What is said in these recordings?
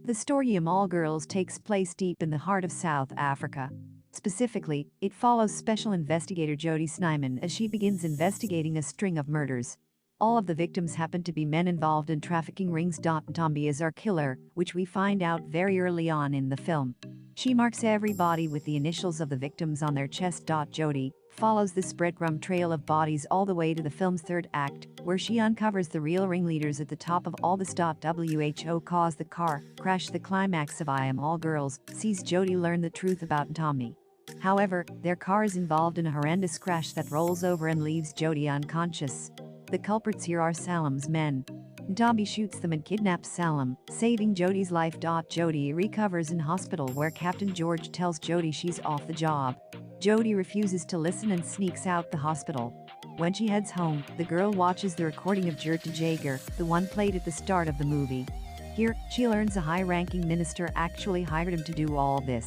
The story I Am All Girls takes place deep in the heart of South Africa. Specifically, it follows Special Investigator Jody Snyman as she begins investigating a string of murders. All of the victims happen to be men involved in trafficking rings. Ntombi is our killer, which we find out very early on in the film. She marks every body with the initials of the victims on their chest. Jody follows this breadcrumb trail of bodies all the way to the film's third act, where she uncovers the real ringleaders at the top of all this. Who caused the car crash. The climax of I Am All Girls sees Jody learn the truth about Ntombi. However, their car is involved in a horrendous crash that rolls over and leaves Jody unconscious. The culprits here are Salam's men. Ntombi shoots them and kidnaps Salam, saving Jody's life. Jody recovers in hospital where Captain George tells Jody she's off the job. Jody refuses to listen and sneaks out the hospital. When she heads home, the girl watches the recording of Jody Jager, the one played at the start of the movie. Here, she learns a high-ranking minister actually hired him to do all this.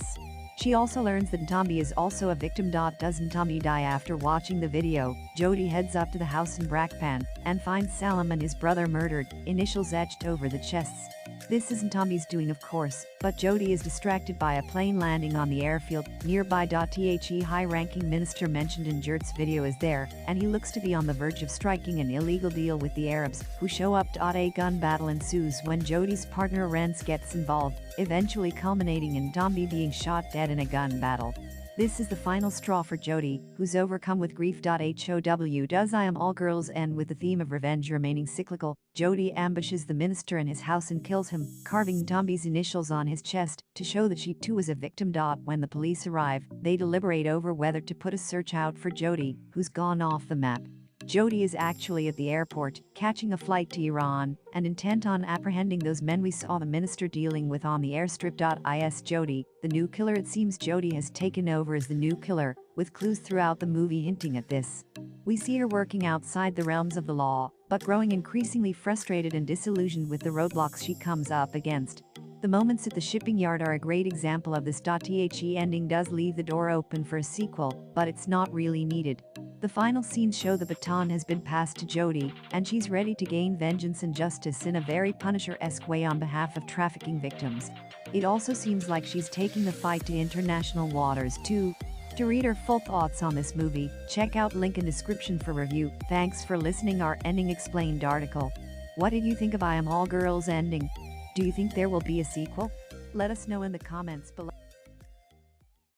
She also learns that Ntombi is also a victim. Does Ntombi die? After watching the video, Jody heads up to the house in Brakpan and finds Salam and his brother murdered, initials etched over the chests. This is Ntombi's doing, of course, but Jody is distracted by a plane landing on the airfield nearby. The high-ranking minister mentioned in Jert's video is there, and he looks to be on the verge of striking an illegal deal with the Arabs, who show up. A gun battle ensues when Jody's partner Rens gets involved, eventually culminating in Ntombi being shot dead in a gun battle. This is the final straw for Jody, who's overcome with grief. How does I Am All Girls end with the theme of revenge remaining cyclical? Jody ambushes the minister in his house and kills him, carving Ntombi's initials on his chest to show that she too is a victim. When the police arrive, they deliberate over whether to put a search out for Jody, who's gone off the map. Jody is actually at the airport, catching a flight to Iran, and intent on apprehending those men we saw the minister dealing with on the airstrip. Is Jody the new killer? It seems Jody has taken over as the new killer, with clues throughout the movie hinting at this. We see her working outside the realms of the law, but growing increasingly frustrated and disillusioned with the roadblocks she comes up against. The moments at the shipping yard are a great example of this. The ending does leave the door open for a sequel, but it's not really needed. The final scenes show the baton has been passed to Jody, and she's ready to gain vengeance and justice in a very Punisher-esque way on behalf of trafficking victims. It also seems like she's taking the fight to international waters too. To read her full thoughts on this movie, check out link in description for review. Thanks for listening our Ending Explained article. What did you think of I Am All Girls ending? Do you think there will be a sequel? Let us know in the comments below.